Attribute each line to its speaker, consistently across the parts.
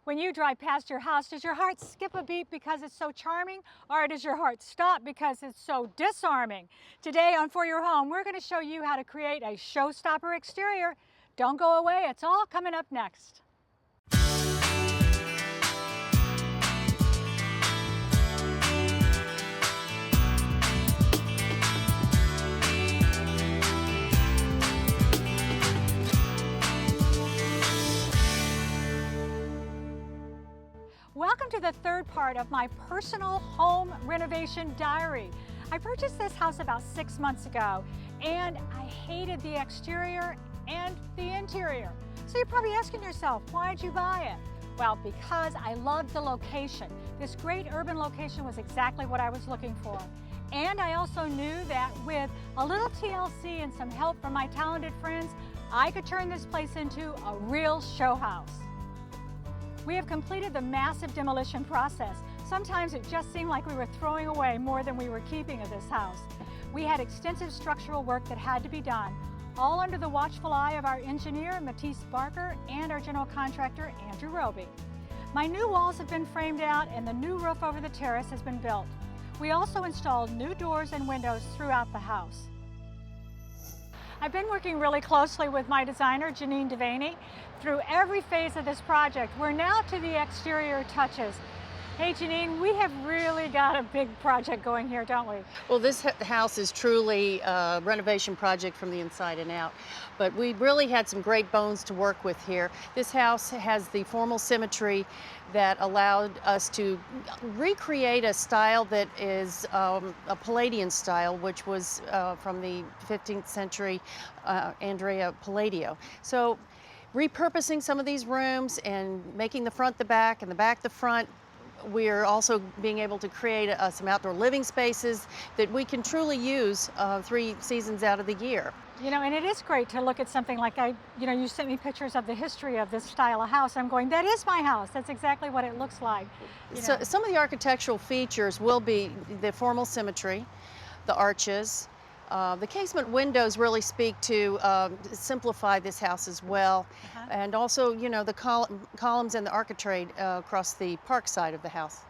Speaker 1: When you drive past your house, does your heart skip a beat because it's so charming, or does your heart stop because it's so disarming? Today on For Your Home, we're going to show you how to create a showstopper exterior. Don't go away, it's all coming up next. Welcome to the third part of my personal home renovation diary. I purchased this house about 6 months ago, and I hated the exterior and the interior. So you're probably asking yourself, why'd you buy it? Well, because I loved the location. This great urban location was exactly what I was looking for. And I also knew that with a little TLC and some help from my talented friends, I could turn this place into a real show house. We have completed the massive demolition process. Sometimes it just seemed like we were throwing away more than we were keeping of this house. We had extensive structural work that had to be done, all under the watchful eye of our engineer, Matisse Barker, and our general contractor, Andrew Roby. My new walls have been framed out and the new roof over the terrace has been built. We also installed new doors and windows throughout the house. I've been working really closely with my designer, Janine Devaney, through every phase of this project. We're now to the exterior touches. Hey Janine, we have really got a big project going here, don't we?
Speaker 2: Well, this house is truly a renovation project from the inside and out, but we really had some great bones to work with here. This house has the formal symmetry that allowed us to recreate a style that is a Palladian style, which was from the 15th century Andrea Palladio. So repurposing some of these rooms and making the front the back and the back the front. We're also being able to create some outdoor living spaces that we can truly use 3 seasons out of the year.
Speaker 1: You know, and it is great to look at something like you sent me pictures of the history of this style of house. I'm going, that is my house. That's exactly what it looks like.
Speaker 2: So some of the architectural features will be the formal symmetry, the arches. The casement windows really speak to simplify this house as well. And also, you know, the columns and the architrave across the park side of the house.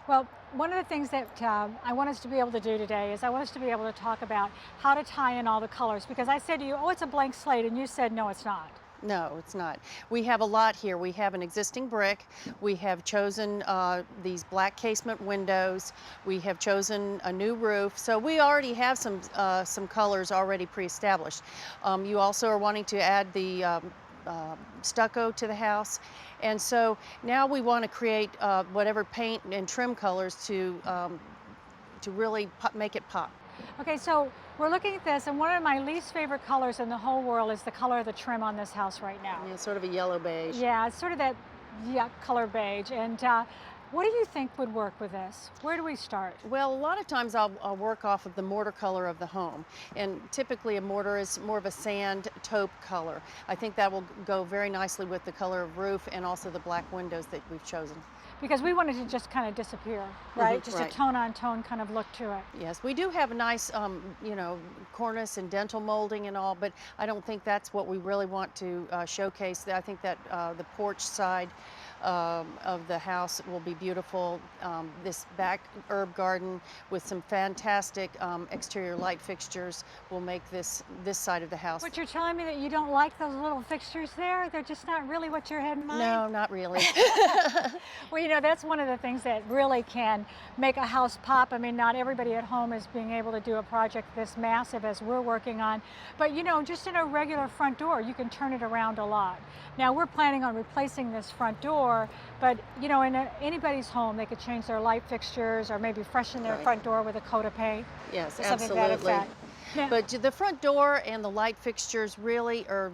Speaker 1: Well, one of the things that I want us to be able to do today is I want us to be able to talk about how to tie in all the colors, because I said to you, oh, it's a blank slate, and you said, no, it's not.
Speaker 2: No, it's not. We have a lot here. We have an existing brick. We have chosen these black casement windows. We have chosen a new roof. So we already have some colors already pre-established. You also are wanting to add the stucco to the house. And so now we want to create whatever paint and trim colors to really make it pop.
Speaker 1: Okay, so we're looking at this, and one of my least favorite colors in the whole world is the color of the trim on this house right now.
Speaker 2: Yeah, sort of a yellow beige.
Speaker 1: Yeah, it's sort of that color beige. And what do you think would work with this? Where do we start?
Speaker 2: Well, a lot of times I'll work off of the mortar color of the home. And typically a mortar is more of a sand taupe color. I think that will go very nicely with the color of roof and also the black windows that we've chosen.
Speaker 1: Because we wanted to just kind of disappear, right? Just
Speaker 2: right.
Speaker 1: A tone-on-tone kind of look to it.
Speaker 2: Yes, we do have a nice, you know, cornice and dental molding and all, but I don't think that's what we really want to showcase. I think that the porch side of the house will be beautiful. This back herb garden with some fantastic exterior light fixtures will make this side of the house.
Speaker 1: But you're telling me that you don't like those little fixtures there? They're just not really what you had in mind?
Speaker 2: No, not really.
Speaker 1: Well, you know, that's one of the things that really can make a house pop. I mean, not everybody at home is being able to do a project this massive as we're working on. But, you know, just in a regular front door, you can turn it around a lot. Now, we're planning on replacing this front door, but, you know, in anybody's home, they could change their light fixtures or maybe freshen their front door with a coat of paint.
Speaker 2: Yes,
Speaker 1: absolutely.
Speaker 2: Yeah. But the front door and the light fixtures really are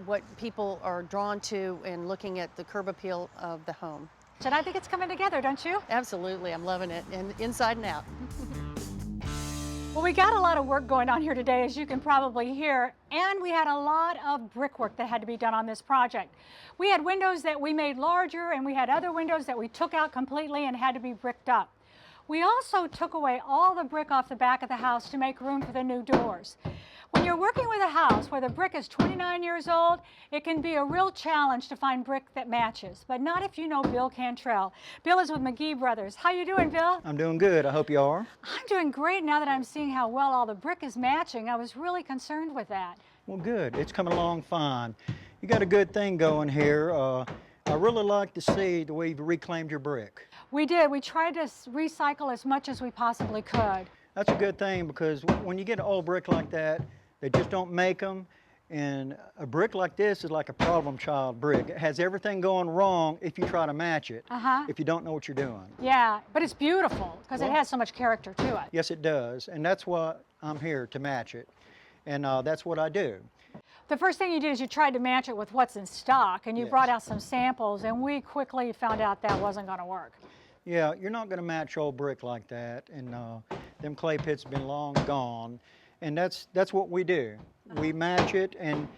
Speaker 2: what people are drawn to in looking at the curb appeal of the home.
Speaker 1: And I think it's coming together, don't you?
Speaker 2: Absolutely, I'm loving it, and inside and out.
Speaker 1: Well, we got a lot of work going on here today, as you can probably hear, and we had a lot of brickwork that had to be done on this project. We had windows that we made larger, and we had other windows that we took out completely and had to be bricked up. We also took away all the brick off the back of the house to make room for the new doors. When you're working with a house where the brick is 29 years old, it can be a real challenge to find brick that matches, but not if you know Bill Cantrell. Bill is with McGee Brothers. How you doing, Bill?
Speaker 3: I'm doing good. I hope you are.
Speaker 1: I'm doing great now that I'm seeing how well all the brick is matching. I was really concerned with that.
Speaker 3: Well, good. It's coming along fine. You got a good thing going here. I really like to see the way you've reclaimed your brick.
Speaker 1: We did. We tried to recycle as much as we possibly could.
Speaker 3: That's a good thing because when you get an old brick like that, they just don't make them. And a brick like this is like a problem child brick. It has everything going wrong if you try to match it, if you don't know what you're doing.
Speaker 1: Yeah, but it's beautiful because it has so much character to it.
Speaker 3: Yes, it does. And that's what I'm here to match it. And that's what I do.
Speaker 1: The first thing you did is you tried to match it with what's in stock, and you
Speaker 3: Yes.
Speaker 1: brought out some samples, and we quickly found out that wasn't going to work.
Speaker 3: Yeah, you're not going to match old brick like that, and them clay pits have been long gone, and that's what we do. We match it, and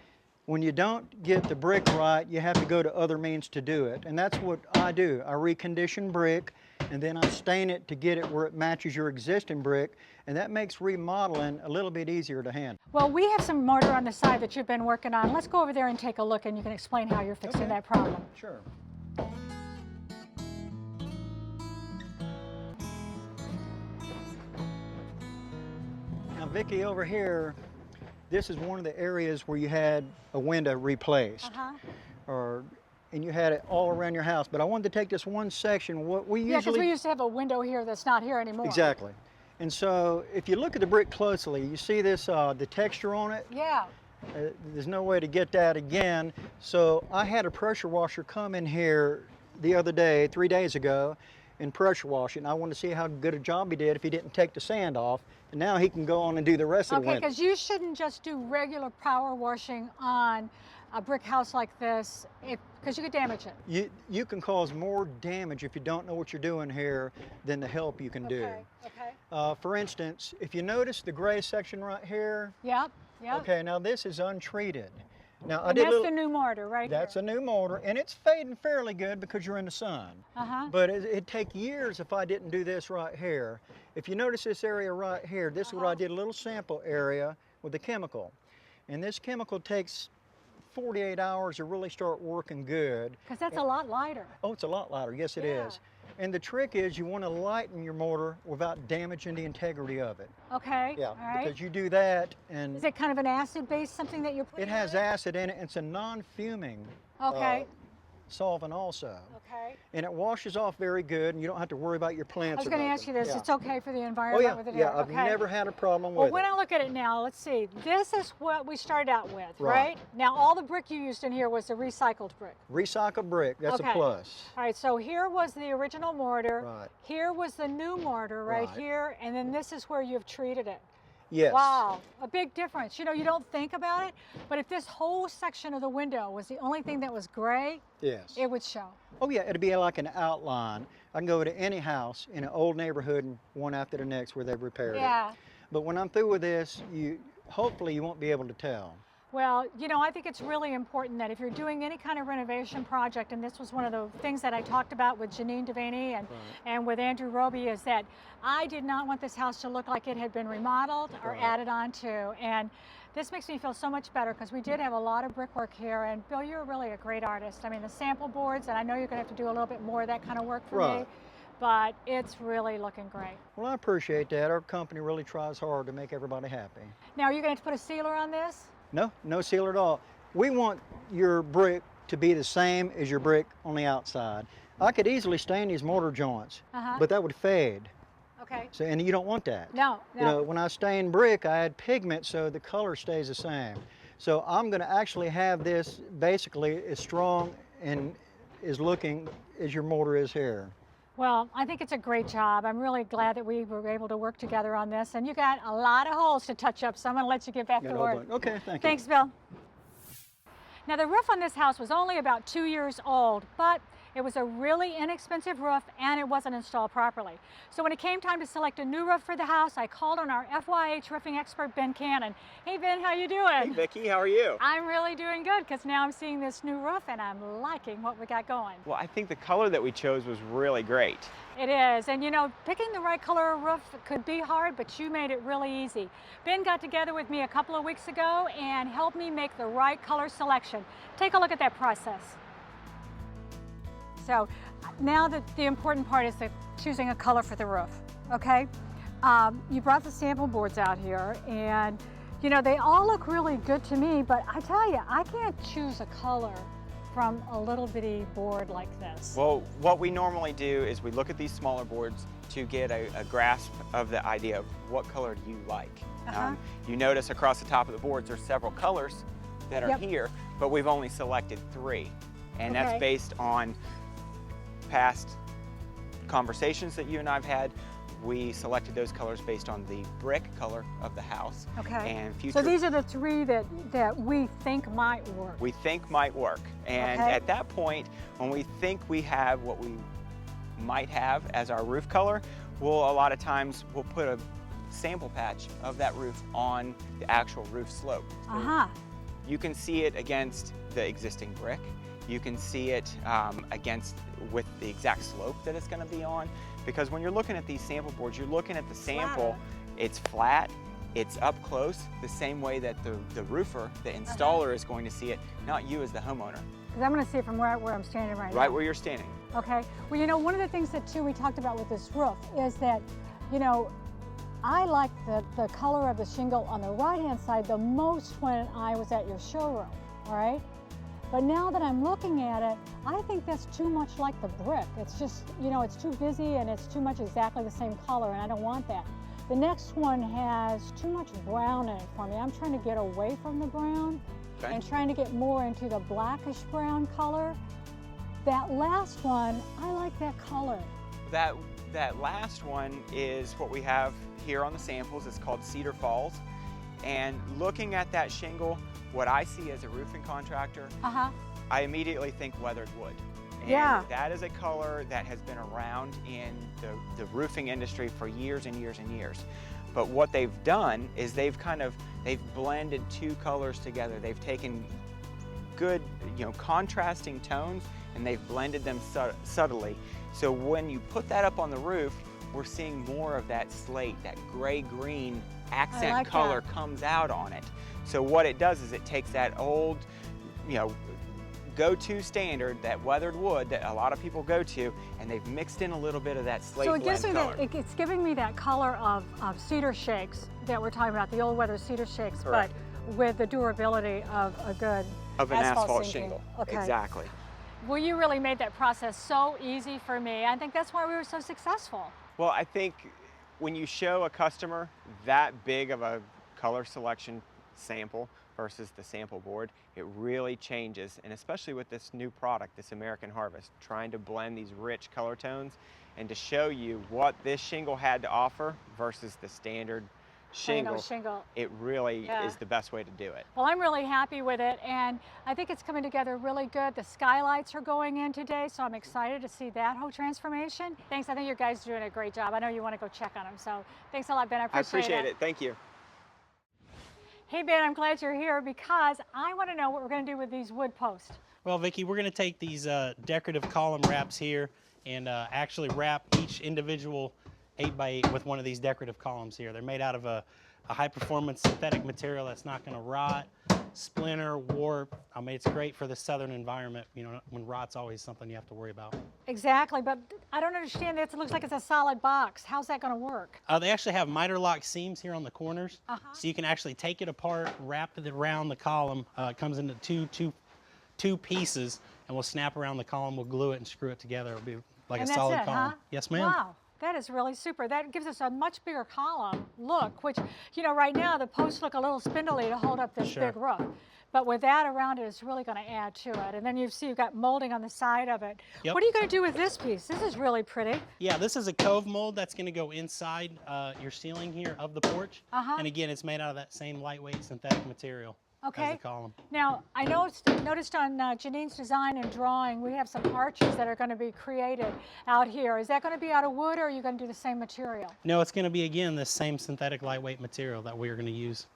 Speaker 3: when you don't get the brick right, you have to go to other means to do it, and that's what I do. I recondition brick, and then I stain it to get it where it matches your existing brick, and that makes remodeling a little bit easier to handle.
Speaker 1: Well, we have some mortar on the side that you've been working on. Let's go over there and take a look, and you can explain how you're fixing that problem.
Speaker 3: Sure. Now, Vicki, over here, this is one of the areas where you had a window replaced, and you had it all around your house. But I wanted to take this one section. What we
Speaker 1: Yeah, because
Speaker 3: usually
Speaker 1: we used to have a window here that's not here anymore.
Speaker 3: exactly. And so, if you look at the brick closely, you see this the texture on it.
Speaker 1: Yeah.
Speaker 3: There's no way to get that again. So I had a pressure washer come in here the other day, 3 days ago, and pressure wash it. And I wanted to see how good a job he did if he didn't take the sand off. And now he can go on and do the rest of the
Speaker 1: Okay,
Speaker 3: window.
Speaker 1: because you shouldn't just do regular power washing on a brick house like this, because you could damage it.
Speaker 3: You can cause more damage if you don't know what you're doing here than the help you can do.
Speaker 1: Okay.
Speaker 3: For instance, if you notice the gray section right here,
Speaker 1: Yep.
Speaker 3: okay, now this is untreated. Now
Speaker 1: And that's the new mortar right
Speaker 3: That's
Speaker 1: here.
Speaker 3: a new mortar, and it's fading fairly good because you're in the sun. But it'd take years if I didn't do this right here. If you notice this area right here, this is what I did, a little sample area with the chemical. And this chemical takes 48 hours to really start working good.
Speaker 1: Because that's a lot lighter.
Speaker 3: Oh, it's a lot lighter. Yes, it is. And the trick is you want to lighten your mortar without damaging the integrity of it.
Speaker 1: Okay.
Speaker 3: Yeah,
Speaker 1: All right.
Speaker 3: because you do that and
Speaker 1: Is it kind of an acid base, something that you're putting
Speaker 3: it has
Speaker 1: on
Speaker 3: acid in it. It's a non-fuming
Speaker 1: Okay.
Speaker 3: solvent also.
Speaker 1: Okay.
Speaker 3: And it washes off very good, and you don't have to worry about your plants.
Speaker 1: I was going to ask you this.
Speaker 3: Yeah.
Speaker 1: It's okay for the
Speaker 3: Oh
Speaker 1: environment
Speaker 3: yeah,
Speaker 1: with it
Speaker 3: yeah.
Speaker 1: here?
Speaker 3: I've never had a problem
Speaker 1: Well,
Speaker 3: with
Speaker 1: when
Speaker 3: it.
Speaker 1: I look at it now, let's see. This is what we started out with, right?
Speaker 3: Right.
Speaker 1: Now, all the brick you used in here was the recycled brick.
Speaker 3: Recycled brick. That's
Speaker 1: Okay.
Speaker 3: a plus.
Speaker 1: All right, so here was the original mortar.
Speaker 3: Right.
Speaker 1: Here was the new mortar right here, and then this is where you've treated it.
Speaker 3: Yes.
Speaker 1: Wow, a big difference. You know, you don't think about it, but if this whole section of the window was the only thing that was gray,
Speaker 3: Yes.
Speaker 1: it would show.
Speaker 3: Oh yeah, it'd be like an outline. I can go to any house in an old neighborhood and one after the next where they've repaired
Speaker 1: Yeah.
Speaker 3: it. But when I'm through with this, hopefully you won't be able to tell.
Speaker 1: Well, you know, I think it's really important that if you're doing any kind of renovation project, and this was one of the things that I talked about with Janine Devaney and with Andrew Roby, is that I did not want this house to look like it had been remodeled or added on to. And this makes me feel so much better because we did have a lot of brickwork here. And Bill, you're really a great artist. I mean, the sample boards, and I know you're going to have to do a little bit more of that kind of work for me, but it's really looking great.
Speaker 3: Well, I appreciate that. Our company really tries hard to make everybody happy.
Speaker 1: Now, are you going to have to put a sealer on this?
Speaker 3: No, no sealer at all. We want your brick to be the same as your brick on the outside. I could easily stain these mortar joints, but that would fade.
Speaker 1: Okay.
Speaker 3: So, and you don't want that.
Speaker 1: No, no.
Speaker 3: You know, when I stain brick, I add pigment so the color stays the same. So I'm going to actually have this basically as strong and as looking as your mortar is here.
Speaker 1: Well, I think it's a great job. I'm really glad that we were able to work together on this. And you got a lot of holes to touch up, so I'm going to let you get back to work.
Speaker 3: Okay, thank you.
Speaker 1: Thanks, Bill. Now the roof on this house was only about 2 years old, but it was a really inexpensive roof and it wasn't installed properly. So when it came time to select a new roof for the house, I called on our FYH roofing expert, Ben Cannon. Hey Ben, how you doing?
Speaker 4: Hey Vicki, how are you?
Speaker 1: I'm really doing good because now I'm seeing this new roof and I'm liking what we got going.
Speaker 4: Well, I think the color that we chose was really great.
Speaker 1: It is, and you know, picking the right color of roof could be hard, but you made it really easy. Ben got together with me a couple of weeks ago and helped me make the right color selection. Take a look at that process. So now the important part is choosing a color for the roof, okay? You brought the sample boards out here and you know, they all look really good to me, but I tell you, I can't choose a color from a little bitty board like this.
Speaker 4: Well, what we normally do is we look at these smaller boards to get a grasp of the idea of what color do you like. You notice across the top of the boards there's several colors that are here, but we've only selected 3. And that's based on past conversations that you and I've had. We selected those colors based on the brick color of the house. And future.
Speaker 1: So these are the 3 that we think might work.
Speaker 4: We think might work. And at that point, when we think we have what we might have as our roof color, a lot of times we'll put a sample patch of that roof on the actual roof slope. You can see it against the existing brick. You can see it with the exact slope that it's going to be on. Because when you're looking at these sample boards, you're looking at the sample, it's flat, it's up close, the same way that the roofer, the installer is going to see it, not you as the homeowner.
Speaker 1: Because I'm going to see it from where I'm standing right now.
Speaker 4: Right where you're standing.
Speaker 1: Okay. Well, you know, one of the things that too we talked about with this roof is that, you know, I like the color of the shingle on the right-hand side the most when I was at your showroom, all right? But now that I'm looking at it, I think that's too much like the brick. It's just, you know, it's too busy and it's too much exactly the same color, and I don't want that. The next one has too much brown in it for me. I'm trying to get away from the brown and trying to get more into the blackish brown color. That last one, I like that color.
Speaker 4: That last one is what we have here on the samples. It's called Cedar Falls. And looking at that shingle, what I see as a roofing contractor, I immediately think weathered wood. And that is a color that has been around in the roofing industry for years and years and years. But what they've done is they've blended 2 colors together. They've taken good, you know, contrasting tones and they've blended them subtly. So when you put that up on the roof, we're seeing more of that slate, that gray-green accent color comes out on it. So what it does is it takes that old, you know, go-to standard, that weathered wood that a lot of people go to, and they've mixed in a little bit of that slate blend color. So it gives me
Speaker 1: it's giving me that color of cedar shakes that we're talking about, the old weather cedar shakes, but with the durability of a good
Speaker 4: asphalt shingle. Exactly.
Speaker 1: Well, you really made that process so easy for me. I think that's why we were so successful.
Speaker 4: Well, I think when you show a customer that big of a color selection sample versus the sample board, it really changes. And especially with this new product, this American Harvest, trying to blend these rich color tones and to show you what this shingle had to offer versus the standard shingle, it really is the best way to do it.
Speaker 1: Well, I'm really happy with it, and I think it's coming together really good. The skylights are going in today, so I'm excited to see that whole transformation. Thanks, I think you guys are doing a great job. I know you want to go check on them, so thanks a lot, Ben. I appreciate it.
Speaker 4: Thank you.
Speaker 1: Hey, Ben, I'm glad you're here because I want to know what we're going to do with these wood posts.
Speaker 5: Well, Vicki, we're going to take these decorative column wraps here and actually wrap each individual 8x8 with one of these decorative columns here. They're made out of a high-performance synthetic material that's not going to rot, splinter, warp. I mean, it's great for the southern environment, you know, when rot's always something you have to worry about.
Speaker 1: Exactly, but I don't understand this. It looks like it's a solid box. How's that going to work?
Speaker 5: They actually have miter lock seams here on the corners, so you can actually take it apart, wrap it around the column. It comes into two pieces, and we'll snap around the column, we'll glue it and screw it together. It'll be like a solid column. Yes, ma'am.
Speaker 1: Wow. That is really super. That gives us a much bigger column look, which, you know, right now the posts look a little spindly to hold up this big roof. But with that around it, it's really going to add to it. And then you see you've got molding on the side of it. Yep. What are you going to do with this piece? This is really pretty.
Speaker 5: Yeah, this is a cove mold that's going to go inside your ceiling here of the porch. And again, it's made out of that same lightweight synthetic material.
Speaker 1: Okay.
Speaker 5: as the column.
Speaker 1: Now, I noticed on Janine's design and drawing, we have some arches that are going to be created out here. Is that going to be out of wood, or are you going to do the same material?
Speaker 5: No, it's going to be, again, the same synthetic lightweight material that we're going to use.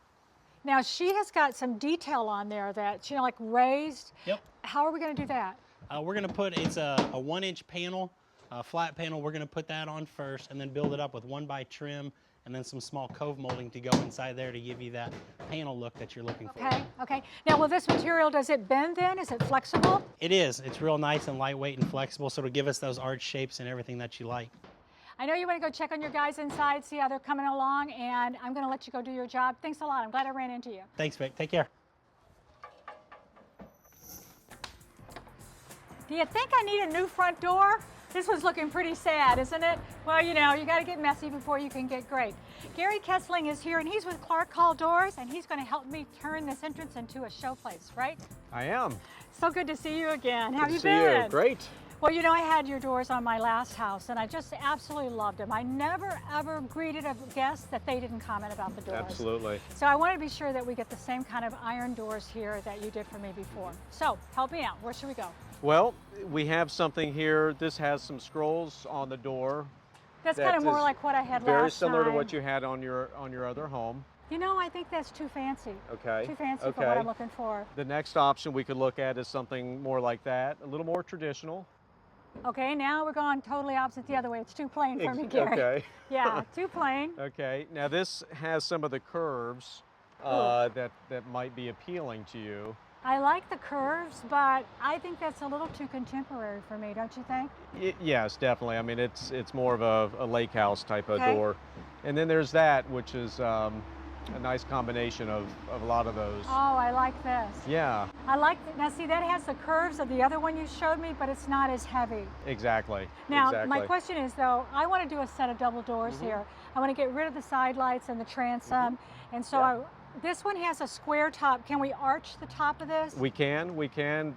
Speaker 1: Now, she has got some detail on there that, you know, like raised.
Speaker 5: Yep.
Speaker 1: How are we going to do that?
Speaker 5: We're going to put, it's a 1-inch panel, a flat panel. We're going to put that on first and then build it up with 1x trim and then some small cove molding to go inside there to give you that panel look that you're looking for.
Speaker 1: Okay, okay. Now, will this material, does it bend then? Is it flexible?
Speaker 5: It is. It's real nice and lightweight and flexible, so it'll give us those arch shapes and everything that you like.
Speaker 1: I know you want to go check on your guys inside, see how they're coming along, and I'm going to let you go do your job. Thanks a lot. I'm glad I ran into you.
Speaker 5: Thanks, Vic. Take care.
Speaker 1: Do you think I need a new front door? This was looking pretty sad, isn't it? Well, you know, you got to get messy before you can get great. Gary Kessling is here, and he's with Clark Hall Doors, and he's going to help me turn this entrance into a showplace, right?
Speaker 6: I am.
Speaker 1: So good to see you again. How have you
Speaker 6: Good to see
Speaker 1: been?
Speaker 6: you. Great.
Speaker 1: Well, you know, I had your doors on my last house, and I just absolutely loved them. I never, ever greeted a guest that they didn't comment about the doors.
Speaker 6: Absolutely.
Speaker 1: So I want to be sure that we get the same kind of iron doors here that you did for me before. So help me out. Where should we go?
Speaker 6: Well, we have something here. This has some scrolls on the door.
Speaker 1: That's
Speaker 6: That
Speaker 1: kind of more
Speaker 6: is
Speaker 1: like what I had last time.
Speaker 6: Very similar to what you had on your other home.
Speaker 1: You know, I think that's too fancy.
Speaker 6: Okay.
Speaker 1: Too fancy for
Speaker 6: Okay.
Speaker 1: what I'm looking for.
Speaker 6: The next option we could look at is something more like that, a little more traditional.
Speaker 1: Okay, now we're going totally opposite the other way. It's too plain for me, Gary.
Speaker 6: Okay.
Speaker 1: Yeah, too plain.
Speaker 6: Okay. Now this has some of the curves that might be appealing to you.
Speaker 1: I like the curves, but I think that's a little too contemporary for me, don't you think?
Speaker 6: Yes, definitely. I mean, it's more of a lake house type of
Speaker 1: Okay.
Speaker 6: door. And then there's that, which is a nice combination of a lot of those.
Speaker 1: Oh, I like this.
Speaker 6: Yeah,
Speaker 1: I like now see that has the curves of the other one you showed me, but it's not as heavy.
Speaker 6: exactly.
Speaker 1: Now,
Speaker 6: exactly.
Speaker 1: my question is though, I want to do a set of double doors here. I want to get rid of the side lights and the transom. And so this one has a square top. Can we arch the top of this?
Speaker 6: We can.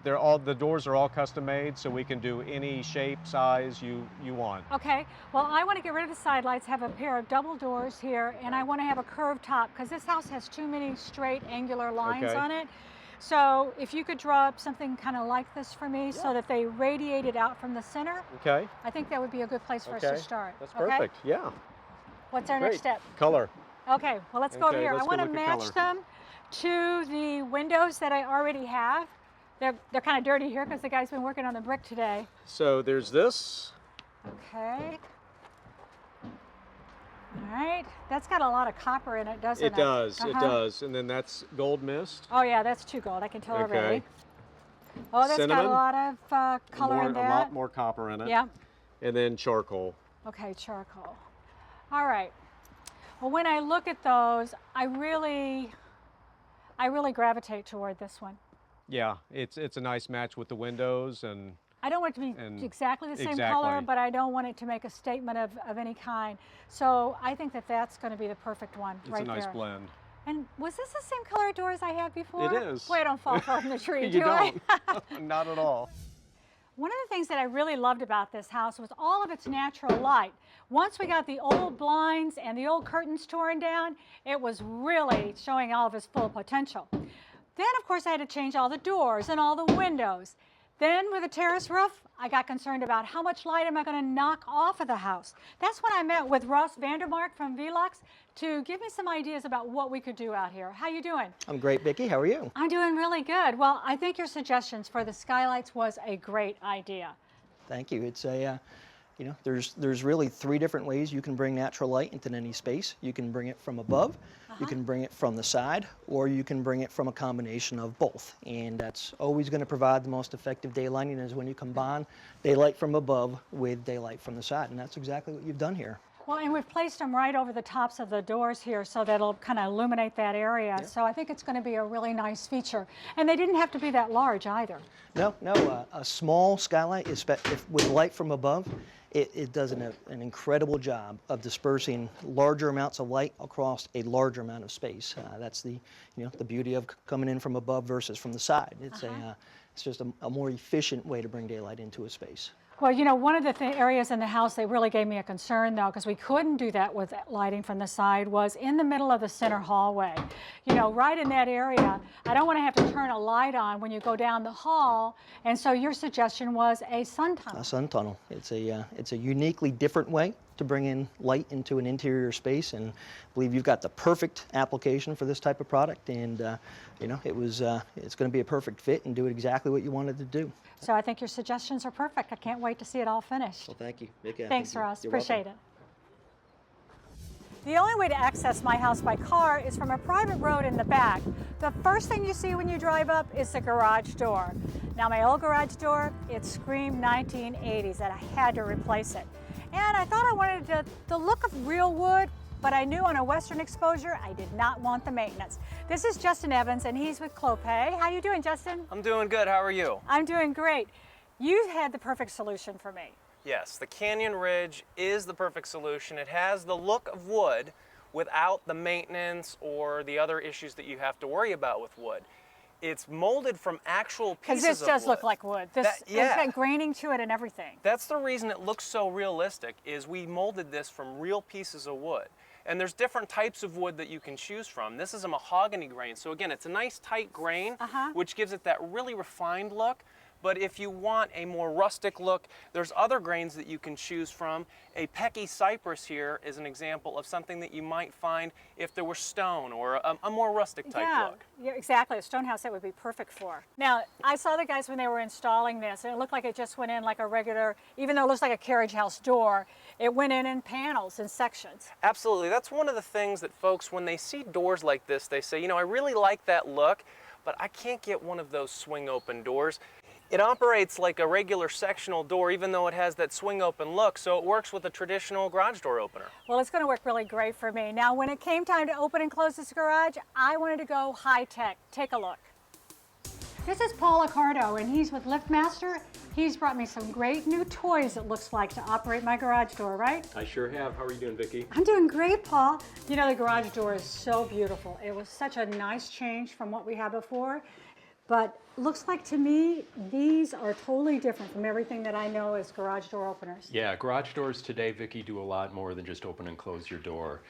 Speaker 6: The doors are all custom made, so we can do any shape, size you want.
Speaker 1: Okay, well, I want to get rid of the side lights, have a pair of double doors here, and I want to have a curved top because this house has too many straight angular lines
Speaker 6: Okay.
Speaker 1: on it. So if you could draw up something kind of like this for me so that they radiated out from the center,
Speaker 6: Okay.
Speaker 1: I think that would be a good place for us to start.
Speaker 6: That's
Speaker 1: okay?
Speaker 6: perfect. Yeah.
Speaker 1: What's our
Speaker 6: Great.
Speaker 1: next step?
Speaker 6: Color.
Speaker 1: Okay, well, let's go over
Speaker 6: Okay,
Speaker 1: here. I
Speaker 6: let's go
Speaker 1: want to
Speaker 6: look at
Speaker 1: match
Speaker 6: color.
Speaker 1: them to the windows that I already have. They're kind of dirty here because the guy's been working on the brick today.
Speaker 6: So there's this.
Speaker 1: Okay. All right. That's got a lot of copper in it, doesn't it?
Speaker 6: It does. It
Speaker 1: Uh-huh.
Speaker 6: does. And then that's gold mist.
Speaker 1: Oh, yeah, that's too gold. I can tell
Speaker 6: Okay.
Speaker 1: already. Oh, that's got
Speaker 6: Cinnamon.
Speaker 1: a lot of color in
Speaker 6: A
Speaker 1: that.
Speaker 6: lot more copper in it.
Speaker 1: Yeah.
Speaker 6: And then charcoal.
Speaker 1: Okay, charcoal. All right. Well, when I look at those, I really gravitate toward this one.
Speaker 6: Yeah, it's a nice match with the windows and
Speaker 1: I don't want it to
Speaker 6: And-
Speaker 1: be exactly the same
Speaker 6: exactly.
Speaker 1: color, but I don't want it to make a statement of any kind. So I think that that's going to be the perfect one
Speaker 6: it's
Speaker 1: right
Speaker 6: a nice
Speaker 1: there.
Speaker 6: blend.
Speaker 1: And was this the same color doors I had before?
Speaker 6: It is.
Speaker 1: Boy, I don't fall far from the tree,
Speaker 6: You
Speaker 1: do I?
Speaker 6: don't. Not at all.
Speaker 1: One of the things that I really loved about this house was all of its natural light. Once we got the old blinds and the old curtains torn down, it was really showing all of its full potential. Then, of course, I had to change all the doors and all the windows. Then, with a terrace roof, I got concerned about how much light am I going to knock off of the house. That's when I met with Ross Vandermark from Velux to give me some ideas about what we could do out here. How you doing?
Speaker 7: I'm great, Vicki. How are you?
Speaker 1: I'm doing really good. Well, I think your suggestions for the skylights was a great idea.
Speaker 7: Thank you. It's there's really 3 different ways you can bring natural light into any space. You can bring it from above, you can bring it from the side, or you can bring it from a combination of both. And that's always going to provide the most effective daylighting is when you combine daylight from above with daylight from the side. And that's exactly what you've done here.
Speaker 1: Well, and we've placed them right over the tops of the doors here so that'll kind of illuminate that area. So I think it's going to be a really nice feature. And they didn't have to be that large either.
Speaker 7: No, a small skylight, with light from above, it does an incredible job of dispersing larger amounts of light across a larger amount of space. That's the beauty of coming in from above versus from the side. It's just a more efficient way to bring daylight into a space.
Speaker 1: Well, you know, one of the areas in the house that really gave me a concern, though, because we couldn't do that with lighting from the side, was in the middle of the center hallway. You know, right in that area, I don't want to have to turn a light on when you go down the hall, and so your suggestion was a sun tunnel.
Speaker 7: A sun tunnel. It's a uniquely different way to bring in light into an interior space, and I believe you've got the perfect application for this type of product, and you know, it's going to be a perfect fit and do exactly what you wanted to do.
Speaker 1: So I think your suggestions are perfect. I can't wait to see it all finished.
Speaker 7: Well, thank you, Vicki.
Speaker 1: Thanks, Ross.
Speaker 7: You're
Speaker 1: Appreciate
Speaker 7: welcome.
Speaker 1: it. The only way to access my house by car is from a private road in the back. The first thing you see when you drive up is the garage door. Now, my old garage door, it screamed 1980s, and I had to replace it. And I thought I wanted the look of real wood, but I knew on a western exposure, I did not want the maintenance. This is Justin Evans, and he's with Clopay. How you doing, Justin?
Speaker 8: I'm doing good. How are you?
Speaker 1: I'm doing great. You had the perfect solution for me.
Speaker 8: Yes, the Canyon Ridge is the perfect solution. It has the look of wood without the maintenance or the other issues that you have to worry about with wood. It's molded from actual pieces of wood.
Speaker 1: Because this does look like wood. This has got graining to it and everything.
Speaker 8: That's the reason it looks so realistic, is we molded this from real pieces of wood. And there's different types of wood that you can choose from. This is a mahogany grain. So again, it's a nice tight grain, which gives it that really refined look. But if you want a more rustic look, there's other grains that you can choose from. A pecky cypress here is an example of something that you might find if there were stone or a more rustic type look.
Speaker 1: Yeah, exactly. A stone house that would be perfect for. Now, I saw the guys when they were installing this, and it looked like it just went in like a regular, even though it looks like a carriage house door, it went in panels and sections.
Speaker 8: Absolutely. That's one of the things that folks, when they see doors like this, they say, you know, I really like that look, but I can't get one of those swing open doors. It operates like a regular sectional door, even though it has that swing open look, so it works with a traditional garage door opener.
Speaker 1: Well, it's going to work really great for me. Now, when it came time to open and close this garage, I wanted to go high tech. Take a look. This is Paul Accardo, and he's with Liftmaster. He's brought me some great new toys, it looks like, to operate my garage door, right?
Speaker 9: I sure have. How are you doing, Vicki?
Speaker 1: I'm doing great, Paul. You know, the garage door is so beautiful. It was such a nice change from what we had before. But looks like to me, these are totally different from everything that I know as garage door openers.
Speaker 9: Yeah, garage doors today, Vicki, do a lot more than just open and close your door.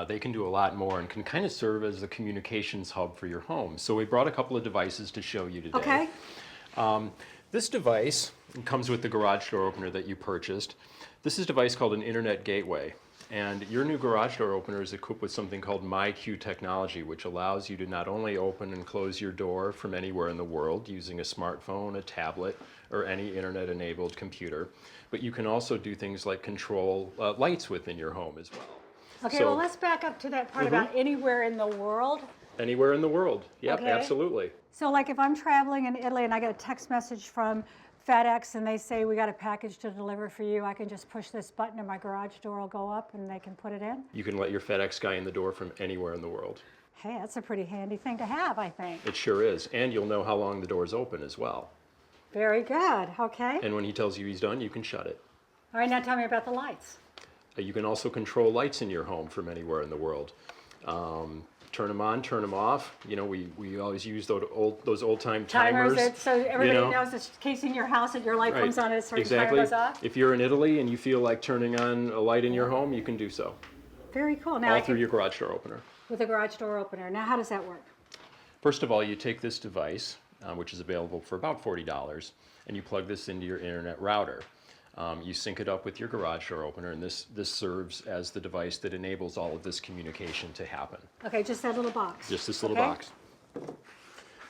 Speaker 9: They can do a lot more and can kind of serve as a communications hub for your home. So we brought a couple of devices to show you today.
Speaker 1: Okay.
Speaker 9: This device comes with the garage door opener that you purchased. This is a device called an internet gateway. And your new garage door opener is equipped with something called MyQ technology, which allows you to not only open and close your door from anywhere in the world using a smartphone, a tablet, or any internet-enabled computer, but you can also do things like control lights within your home as well.
Speaker 1: Okay,
Speaker 9: So-
Speaker 1: well, let's back up to that part about anywhere in the world.
Speaker 9: Anywhere in the world. Yep,
Speaker 1: Okay.
Speaker 9: absolutely.
Speaker 1: So like if I'm traveling in Italy and I get a text message from FedEx and they say, we got a package to deliver for you, I can just push this button and my garage door will go up and they can put it in?
Speaker 9: You can let your FedEx guy in the door from anywhere in the world.
Speaker 1: Hey, that's a pretty handy thing to have, I think.
Speaker 9: It sure is. And you'll know how long the door's open as well.
Speaker 1: Very good, okay.
Speaker 9: And when he tells you he's done, you can shut it.
Speaker 1: All right, now tell me about the lights.
Speaker 9: You can also control lights in your home from anywhere in the world. Turn them on, turn them off. You know, we always use those old-time timers.
Speaker 1: So everybody
Speaker 9: you know?
Speaker 1: knows it's casing your house that your light comes on and a certain
Speaker 9: exactly.
Speaker 1: timer goes off.
Speaker 9: If you're in Italy and you feel like turning on a light in your home, you can do so.
Speaker 1: Very cool. Now
Speaker 9: All through your garage door opener.
Speaker 1: with a garage door opener. Now how does that work?
Speaker 9: First of all, you take this device, which is available for about $40, and you plug this into your internet router. You sync it up with your garage door opener, and this serves as the device that enables all of this communication to happen.
Speaker 1: Okay, just that little box.
Speaker 9: Just this little
Speaker 1: Okay.
Speaker 9: box.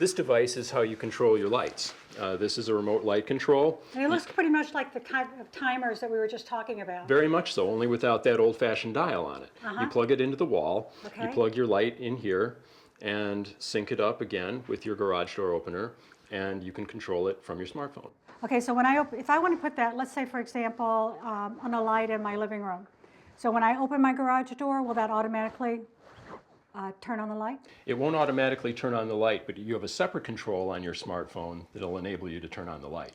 Speaker 9: This device is how you control your lights. This is a remote light control.
Speaker 1: And it looks pretty much like the kind of timers that we were just talking about.
Speaker 9: Very much so, only without that old-fashioned dial on it. You plug it into the wall, you
Speaker 1: Okay.
Speaker 9: plug your light in here, and sync it up again with your garage door opener, and you can control it from your smartphone.
Speaker 1: Okay, so when if I want to put that, let's say for example, on a light in my living room. So when I open my garage door, will that automatically turn on the light?
Speaker 9: It won't automatically turn on the light, but you have a separate control on your smartphone that'll enable you to turn on the light.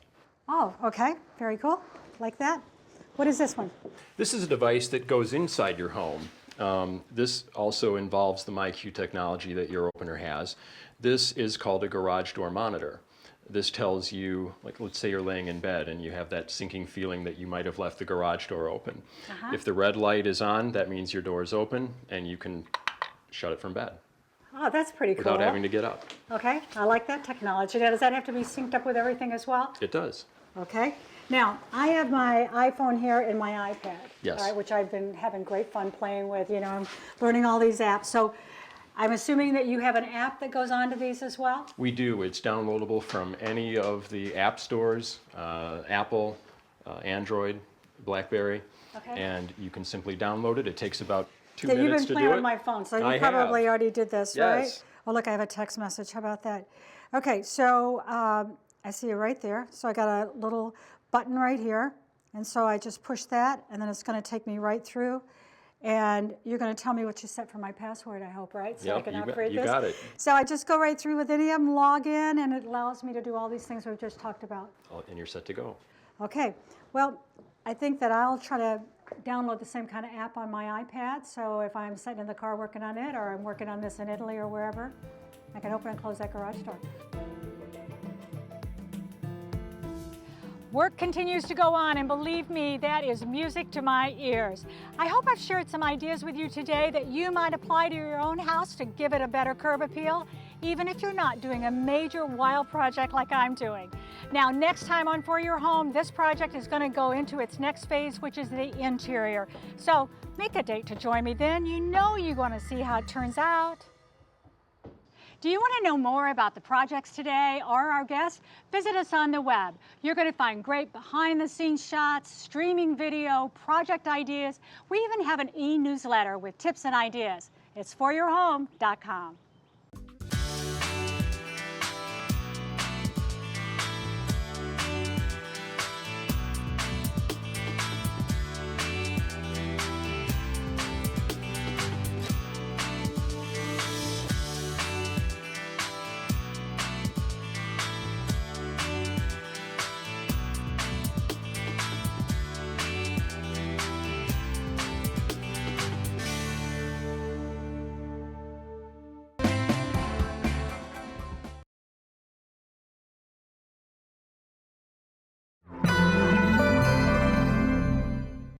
Speaker 1: Oh, okay, very cool, like that. What is this one?
Speaker 9: This is a device that goes inside your home. This also involves the MyQ technology that your opener has. This is called a garage door monitor. This tells you, like, let's say you're laying in bed and you have that sinking feeling that you might have left the garage door open. If the red light is on, that means your door is open and you can shut it from bed.
Speaker 1: Oh, that's pretty cool.
Speaker 9: Without having to get up.
Speaker 1: Okay, I like that technology. Now, does that have to be synced up with everything as well?
Speaker 9: It does.
Speaker 1: Okay. Now, I have my iPhone here and my iPad,
Speaker 9: Yes.
Speaker 1: all right, which I've been having great fun playing with. You know, I'm learning all these apps. So I'm assuming that you have an app that goes onto these as well?
Speaker 9: We do. It's downloadable from any of the app stores, Apple, Android, BlackBerry, and you can simply download it. It takes about 2 minutes to do it.
Speaker 1: You've been playing on my phone, so you probably already did this, right?
Speaker 9: Yes.
Speaker 1: Oh, look, I have a text message. How about that? Okay, so I see it right there. So I got a little button right here, and so I just push that, and then it's going to take me right through. And you're going to tell me what you set for my password, I hope, right? So I can upgrade this.
Speaker 9: You got it.
Speaker 1: So I just go right through with any of them, log in, and it allows me to do all these things we've just talked about.
Speaker 9: And you're set to go.
Speaker 1: Okay. Well, I think that I'll try to download the same kind of app on my iPad. So if I'm sitting in the car working on it, or I'm working on this in Italy or wherever, I can open and close that garage door. Work continues to go on, and believe me, that is music to my ears. I hope I've shared some ideas with you today that you might apply to your own house to give it a better curb appeal, even if you're not doing a major wild project like I'm doing. Now, next time on For Your Home, this project is going to go into its next phase, which is the interior. So make a date to join me then. You know you're going to see how it turns out. Do you want to know more about the projects today or our guests? Visit us on the web. You're going to find great behind-the-scenes shots, streaming video, project ideas. We even have an e-newsletter with tips and ideas. It's foryourhome.com.